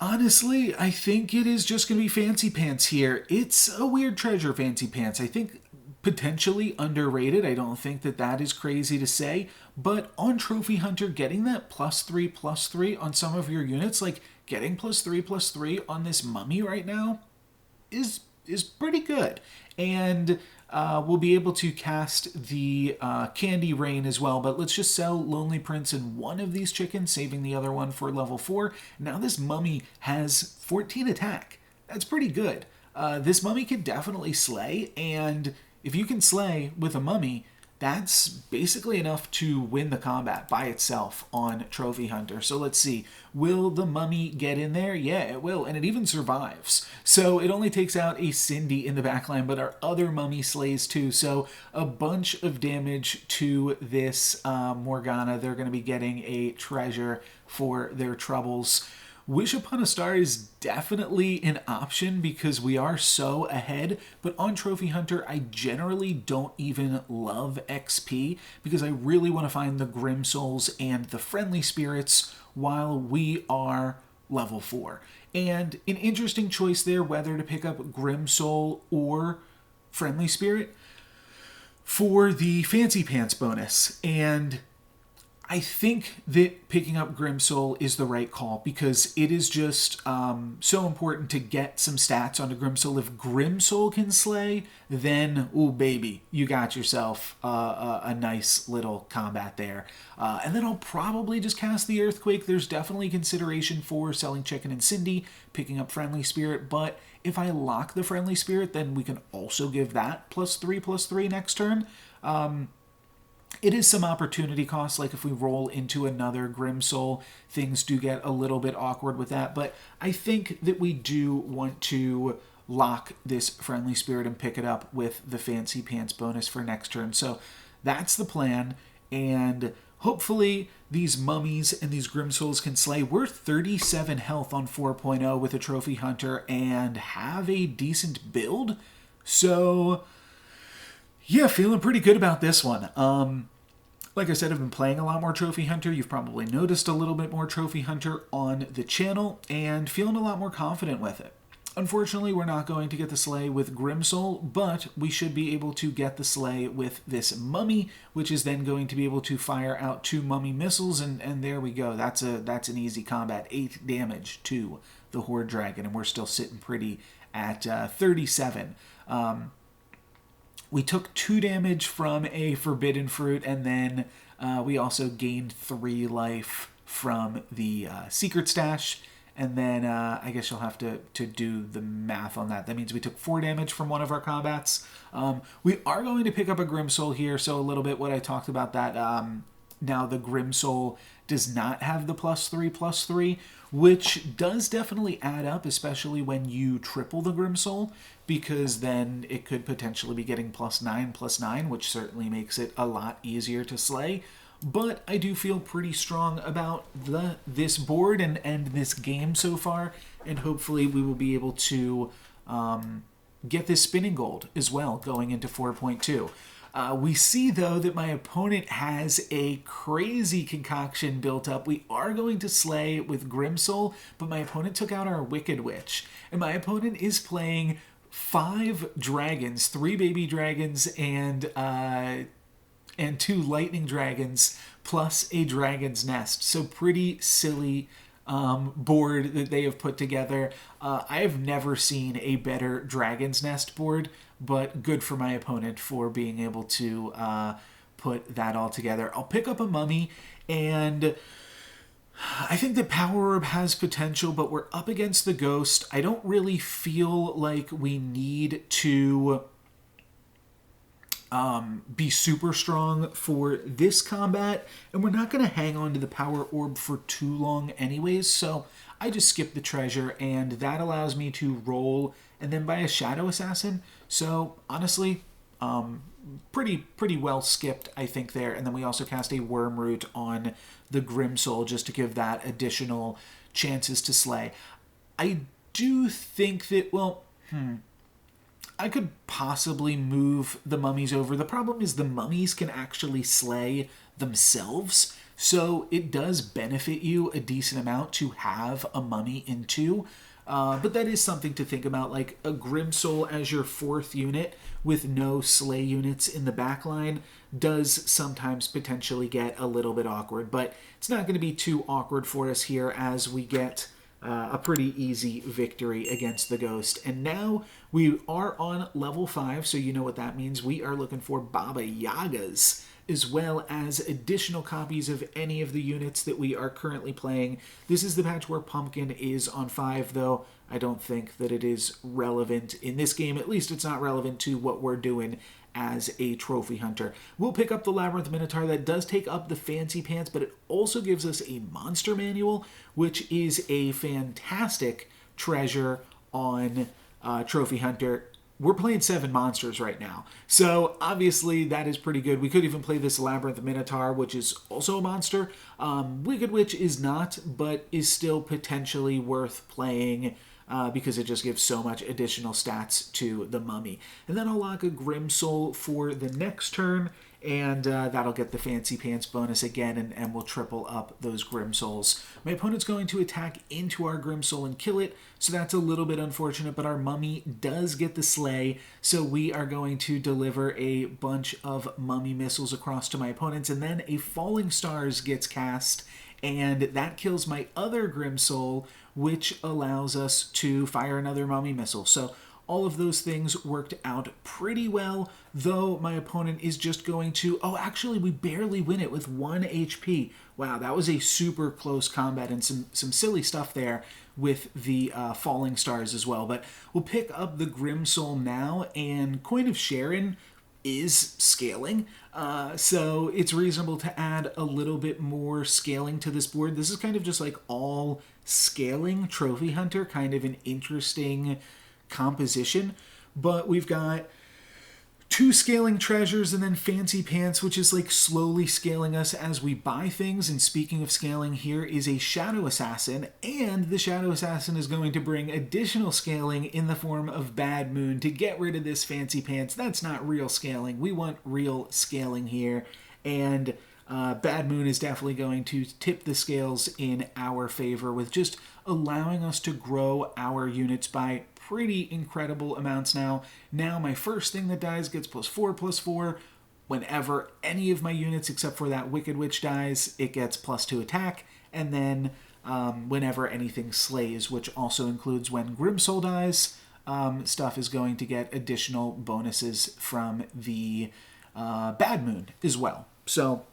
Honestly, I think it is just going to be Fancy Pants here. It's a weird treasure, Fancy Pants. I think potentially underrated. I don't think that that is crazy to say. But on Trophy Hunter, getting that +3/+3 on some of your units, like getting +3/+3 on this mummy right now, is pretty good. And we'll be able to cast the Candy Rain as well, but let's just sell Lonely Prince and one of these chickens, saving the other one for level 4. Now this mummy has 14 attack. That's pretty good. This mummy can definitely slay, and if you can slay with a mummy, that's basically enough to win the combat by itself on Trophy Hunter. So let's see. Will the mummy get in there? Yeah, it will. And it even survives. So it only takes out a Cindy in the backline, but our other mummy slays too. So a bunch of damage to this Morgana. They're going to be getting a treasure for their troubles. Wish Upon a Star is definitely an option because we are so ahead, but on Trophy Hunter, I generally don't even love XP because I really want to find the Grim Souls and the Friendly Spirits while we are level 4. And an interesting choice there, whether to pick up Grim Soul or Friendly Spirit for the Fancy Pants bonus. And I think that picking up Grim Soul is the right call because it is just so important to get some stats onto Grim Soul. If Grim Soul can slay, then, ooh, baby, you got yourself a nice little combat there. And then I'll probably just cast the Earthquake. There's definitely consideration for selling Chicken and Cindy, picking up Friendly Spirit, but if I lock the Friendly Spirit, then we can also give that +3/+3 next turn. It is some opportunity cost, like if we roll into another Grim Soul, things do get a little bit awkward with that, but I think that we do want to lock this Friendly Spirit and pick it up with the Fancy Pants bonus for next turn. So that's the plan, and hopefully these mummies and these Grim Souls can slay. We're 37 health on 4.0 with a Trophy Hunter and have a decent build, so yeah, feeling pretty good about this one. Like I said, I've been playing a lot more Trophy Hunter. You've probably noticed a little bit more Trophy Hunter on the channel, and feeling a lot more confident with it. Unfortunately, we're not going to get the slay with Grim Soul, but we should be able to get the slay with this mummy, which is then going to be able to fire out 2 mummy missiles, and there we go. That's an easy combat. 8 damage to the Horde Dragon, and we're still sitting pretty at 37. We took 2 damage from a Forbidden Fruit, and then we also gained 3 life from the Secret Stash. And then I guess you'll have to do the math on that. That means we took 4 damage from one of our combats. We are going to pick up a Grim Soul here, so a little bit what I talked about that. Now the Grim Soul does not have the +3/+3, which does definitely add up, especially when you triple the Grim Soul, because then it could potentially be getting +9/+9, which certainly makes it a lot easier to slay. But I do feel pretty strong about this board and this game so far, and hopefully we will be able to get this spinning gold as well going into 4.2. We see, though, that my opponent has a crazy concoction built up. We are going to slay with Grim Soul, but my opponent took out our Wicked Witch. And my opponent is playing 5 dragons, 3 baby dragons, and 2 lightning dragons, plus a dragon's nest. So pretty silly board that they have put together. I have never seen a better dragon's nest board, but good for my opponent for being able to put that all together. I'll pick up a mummy, and I think the Power Orb has potential, but we're up against the Ghost. I don't really feel like we need to be super strong for this combat, and we're not going to hang on to the Power Orb for too long anyways, so I just skip the treasure, and that allows me to roll and then buy a Shadow Assassin. So honestly, pretty well skipped, I think, there. And then we also cast a Worm Root on the Grim Soul just to give that additional chances to slay. I do think that, well, I could possibly move the mummies over. The problem is the mummies can actually slay themselves. So it does benefit you a decent amount to have a mummy in 2. But that is something to think about, like a Grimsoul as your 4th unit with no Slay units in the backline does sometimes potentially get a little bit awkward. But it's not going to be too awkward for us here as we get a pretty easy victory against the Ghost. And now we are on level 5, so you know what that means. We are looking for Baba Yagas, as well as additional copies of any of the units that we are currently playing. This is the patch where Pumpkin is on 5, though I don't think that it is relevant in this game. At least it's not relevant to what we're doing as a trophy hunter. We'll pick up the Labyrinth Minotaur. That does take up the Fancy Pants, but it also gives us a monster manual, which is a fantastic treasure on Trophy Hunter. We're playing 7 monsters right now, so obviously that is pretty good. We could even play this Labyrinth Minotaur, which is also a monster. Wicked Witch is not, but is still potentially worth playing because it just gives so much additional stats to the mummy. And then I'll lock a Grimsoul for the next turn, and that'll get the Fancy Pants bonus again, and we'll triple up those Grimsouls. My opponent's going to attack into our Grimsoul and kill it, so that's a little bit unfortunate, but our mummy does get the Slay, so we are going to deliver a bunch of mummy missiles across to my opponents, and then a Falling Stars gets cast, and that kills my other Grimsoul, which allows us to fire another mummy missile. So all of those things worked out pretty well, though my opponent is just going to... Oh, actually, we barely win it with 1 HP. Wow, that was a super close combat and some silly stuff there with the Falling Stars as well. But we'll pick up the Grimsoul now, and Coin of Sharon is scaling, so it's reasonable to add a little bit more scaling to this board. This is kind of just like all scaling Trophy Hunter, kind of an interesting composition, but we've got 2 scaling treasures and then Fancy Pants, which is like slowly scaling us as we buy things. And speaking of scaling, here is a Shadow Assassin, and the Shadow Assassin is going to bring additional scaling in the form of Bad Moon to get rid of this Fancy Pants. That's not real scaling. We want real scaling here, and Bad Moon is definitely going to tip the scales in our favor with just allowing us to grow our units by pretty incredible amounts now. Now my first thing that dies gets +4/+4. Whenever any of my units except for that Wicked Witch dies, it gets +2 attack. And then whenever anything slays, which also includes when Grimsoul dies, stuff is going to get additional bonuses from the Bad Moon as well. So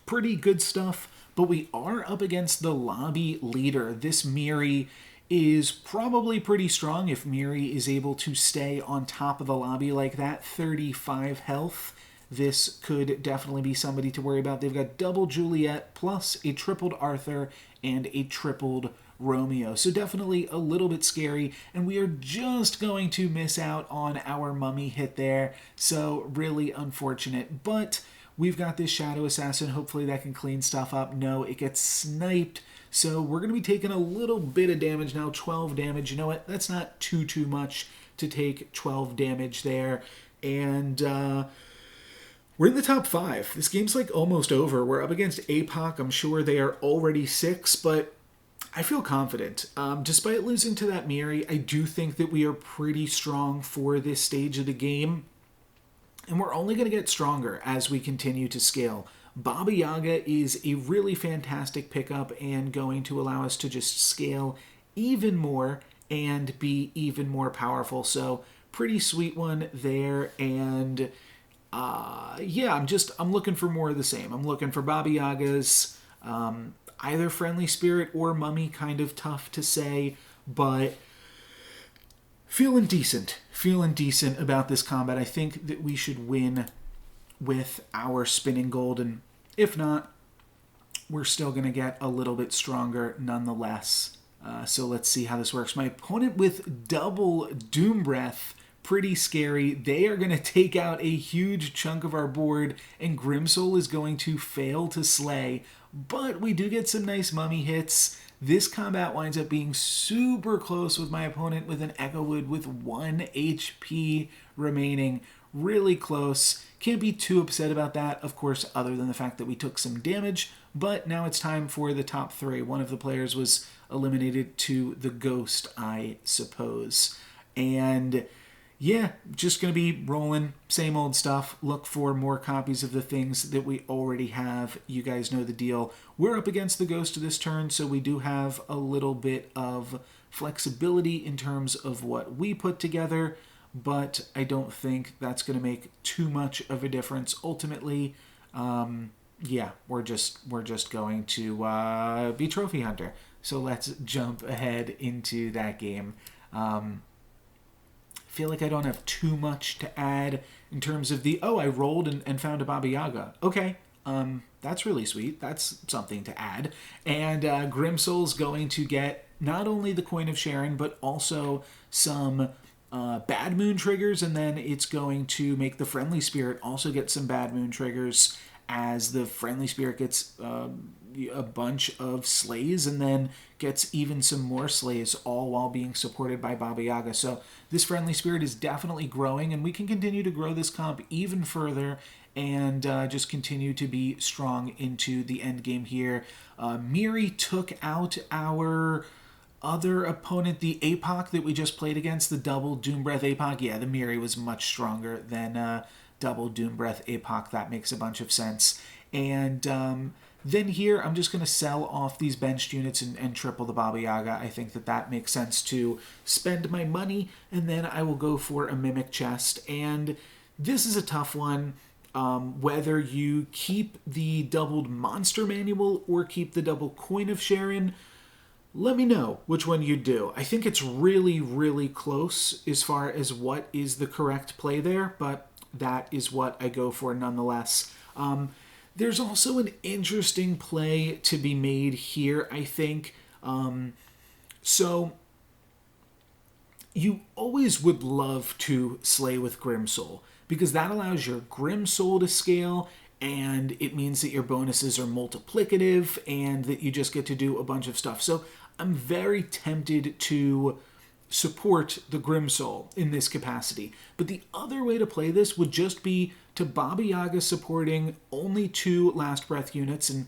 pretty good stuff, but we are up against the lobby leader. This Miri is probably pretty strong if Miri is able to stay on top of the lobby like that. 35 health. This could definitely be somebody to worry about. They've got double Juliet plus a tripled Arthur and a tripled Romeo. So definitely a little bit scary, and we are just going to miss out on our mummy hit there. So really unfortunate, but we've got this Shadow Assassin. Hopefully that can clean stuff up. No, it gets sniped. So we're going to be taking a little bit of damage now, 12 damage. You know what? That's not too much to take 12 damage there. And we're in the top 5. This game's like almost over. We're up against APOC. I'm sure they are already 6, but I feel confident. Despite losing to that Miri, I do think that we are pretty strong for this stage of the game. And we're only going to get stronger as we continue to scale. Baba Yaga is a really fantastic pickup and going to allow us to just scale even more and be even more powerful. So pretty sweet one there. And yeah, I'm looking for more of the same. I'm looking for Baba Yagas, either Friendly Spirit or Mummy, kind of tough to say, but feeling decent about this combat. I think that we should win with our spinning gold, and if not, we're still going to get a little bit stronger nonetheless. So let's see how this works. My opponent with double Doom Breath, pretty scary. They are going to take out a huge chunk of our board, and Grimsoul is going to fail to slay, but we do get some nice mummy hits. This combat winds up being super close with my opponent with an Echo Wood with 1 HP remaining. really close. Can't be too upset about that, of course, other than the fact that we took some damage. But now it's time for the top three. One of the players was eliminated to the ghost, I suppose. And yeah, just going to be rolling same old stuff. Look for more copies of the things that we already have. You guys know the deal. We're up against the ghost this turn, so we do have a little bit of flexibility in terms of what we put together, but I don't think that's going to make too much of a difference ultimately. Yeah, we're just going to be Trophy Hunter. So let's jump ahead into that game. Feel like I don't have too much to add in terms of the, I rolled and found a Baba Yaga. Okay, that's really sweet. That's something to add. And Grimsoul's going to get not only the Coin of Sharon, but also some Bad Moon triggers, and then it's going to make the Friendly Spirit also get some Bad Moon triggers, as the Friendly Spirit gets a bunch of slays and then gets even some more slays, all while being supported by Baba Yaga. So this Friendly Spirit is definitely growing, and we can continue to grow this comp even further and just continue to be strong into the end game here. Miri took out our other opponent, the APOC that we just played against, the double Doom Breath APOC. Yeah, the Miri was much stronger than double Doom Breath APOC. That makes a bunch of sense. And then here, I'm just going to sell off these benched units and triple the Baba Yaga. I think that makes sense to spend my money, and then I will go for a Mimic Chest. And this is a tough one, whether you keep the doubled Monster Manual or keep the double Coin of Sharon. Let me know which one you do. I think it's really, really close as far as what is the correct play there, but that is what I go for nonetheless. There's also an interesting play to be made here, I think. So you always would love to slay with Grimsoul, because that allows your Grimsoul to scale, and it means that your bonuses are multiplicative and that you just get to do a bunch of stuff. So I'm very tempted to support the Grimsoul in this capacity. But the other way to play this would just be to Baba Yaga supporting only 2 Last Breath units, and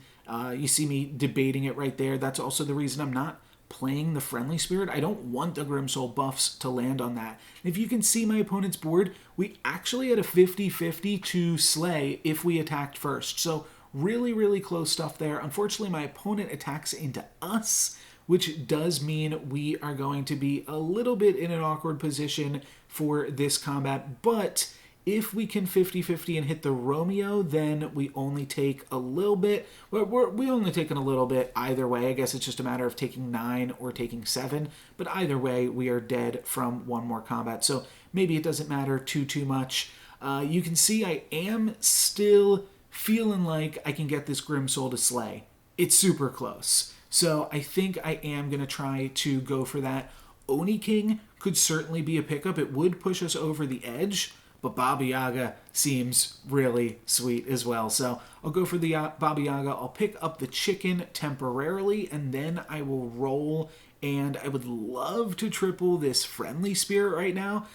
you see me debating it right there. That's also the reason I'm not playing the Friendly Spirit. I don't want the Grimsoul buffs to land on that. If you can see my opponent's board, we actually had a 50-50 to slay if we attacked first. So really, really close stuff there. Unfortunately, my opponent attacks into us, which does mean we are going to be a little bit in an awkward position for this combat. But if we can 50-50 and hit the Romeo, then we only take a little bit. We only taken a little bit either way. I guess it's just a matter of taking 9 or taking 7. But either way, we are dead from one more combat. So maybe it doesn't matter too much. You can see I am still feeling like I can get this Grimsoul to slay. It's super close. So I think I am going to try to go for that. Oni King could certainly be a pickup. It would push us over the edge, but Baba Yaga seems really sweet as well. So I'll go for the Baba Yaga. I'll pick up the chicken temporarily, and then I will roll. And I would love to triple this Friendly Spirit right now,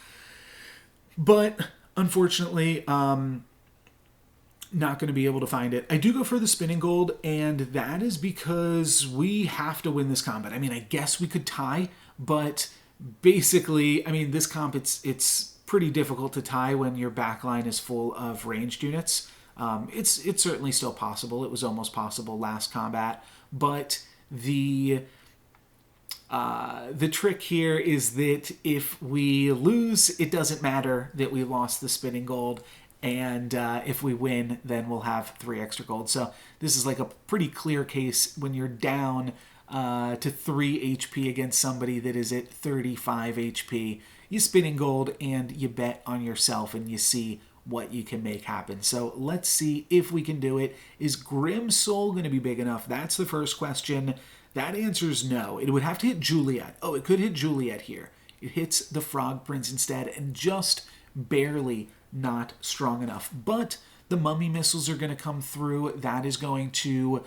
but unfortunately, not going to be able to find it. I do go for the Spinning Gold, and that is because we have to win this combat. I mean, I guess we could tie, but basically, I mean, this comp, it's pretty difficult to tie when your backline is full of ranged units. It's certainly still possible. It was almost possible last combat, but the trick here is that if we lose, it doesn't matter that we lost the Spinning Gold. And if we win, then we'll have 3 extra gold. So this is like a pretty clear case when you're down to 3 HP against somebody that is at 35 HP. You Spinning Gold and you bet on yourself and you see what you can make happen. So let's see if we can do it. Is Grimsoul going to be big enough? That's the first question. That answer's no. It would have to hit Juliet. Oh, it could hit Juliet here. It hits the Frog Prince instead, and just barely not strong enough. But the Mummy missiles are going to come through. That is going to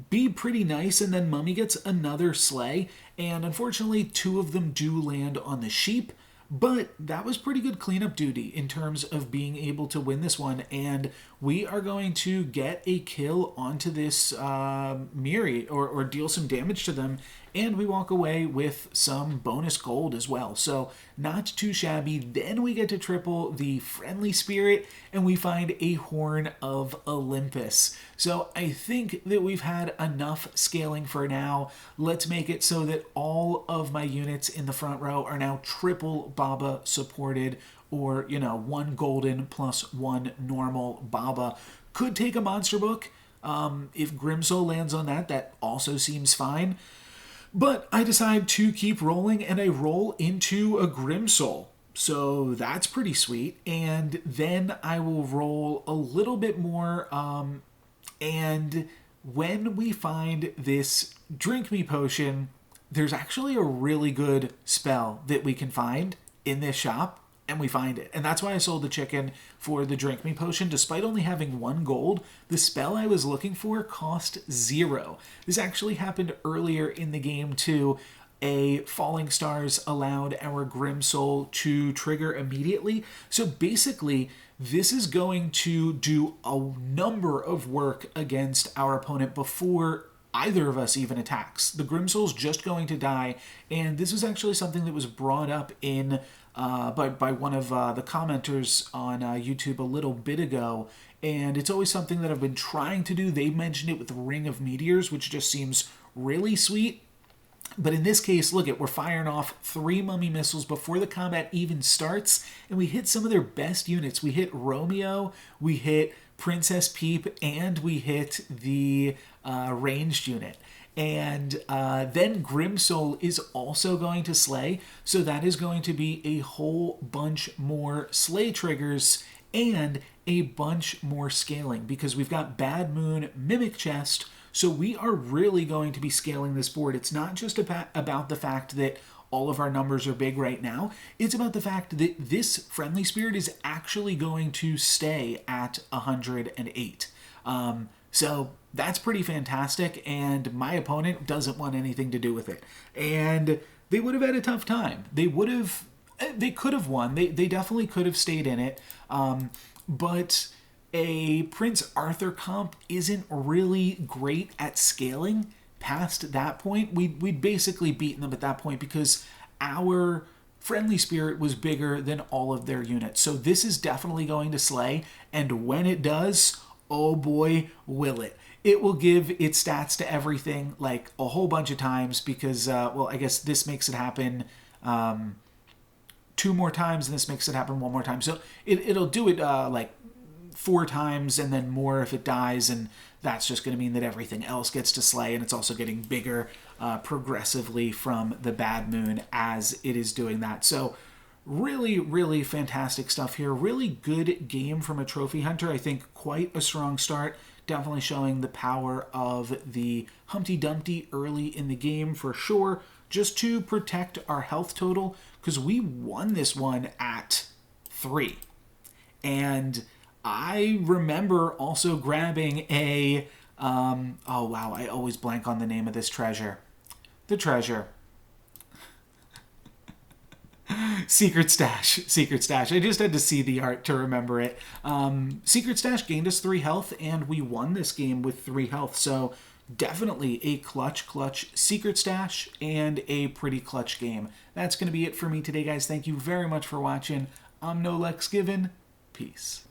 be pretty nice. And then Mummy gets another slay. And unfortunately, 2 of them do land on the sheep. But that was pretty good cleanup duty in terms of being able to win this one. And we are going to get a kill onto this Miri, or deal some damage to them. And we walk away with some bonus gold as well. So not too shabby. Then we get to triple the friendly spirit and we find a Horn of Olympus. So I think that we've had enough scaling for now. Let's make it so that all of my units in the front row are now triple Baba supported, or, you know, 1 golden plus 1 normal Baba. Could take a monster book. If Grimsoul lands on that, that also seems fine. But I decide to keep rolling, and I roll into a Grimsoul. So that's pretty sweet. And then I will roll a little bit more. And when we find this Drink Me potion, there's actually a really good spell that we can find in this shop. And we find it. And that's why I sold the chicken for the Drink Me potion. Despite only having 1 gold, the spell I was looking for cost 0. This actually happened earlier in the game too. A Falling Stars allowed our Grimsoul to trigger immediately. So basically, this is going to do a number of work against our opponent before either of us even attacks. The Grimsoul's just going to die, and this was actually something that was brought up in by one of the commenters on YouTube a little bit ago, and it's always something that I've been trying to do. They mentioned it with the Ring of Meteors, which just seems really sweet. But in this case, look, we're firing off 3 mummy missiles before the combat even starts, and we hit some of their best units. We hit Romeo, we hit Princess Peep, and we hit the ranged unit. And then Grimsoul is also going to slay, so that is going to be a whole bunch more slay triggers and a bunch more scaling, because we've got Bad Moon, Mimic Chest, so we are really going to be scaling this board. It's not just about the fact that all of our numbers are big right now. It's about the fact that this friendly spirit is actually going to stay at 108. So that's pretty fantastic, and my opponent doesn't want anything to do with it. And they would have had a tough time. They could have won. They definitely could have stayed in it. But a Prince Arthur comp isn't really great at scaling past that point. We'd basically beaten them at that point because our friendly spirit was bigger than all of their units. So this is definitely going to slay, and when it does, oh boy, will it. It will give its stats to everything like a whole bunch of times because, well, I guess this makes it happen 2 more times, and this makes it happen 1 more time. So it'll do it like 4 times and then more if it dies, and that's just going to mean that everything else gets to slay, and it's also getting bigger progressively from the Bad Moon as it is doing that. So really, really fantastic stuff here. Really good game from a trophy hunter. I think quite a strong start. Definitely showing the power of the Humpty Dumpty early in the game for sure, just to protect our health total, because we won this one at 3. And I remember also grabbing a, oh wow, I always blank on the name of this treasure. The treasure. Secret Stash. Secret Stash. I just had to see the art to remember it. Secret Stash gained us 3 health, and we won this game with 3 health. So definitely a clutch Secret Stash and a pretty clutch game. That's going to be it for me today, guys. Thank you very much for watching. I'm NoLucksGiven. Peace.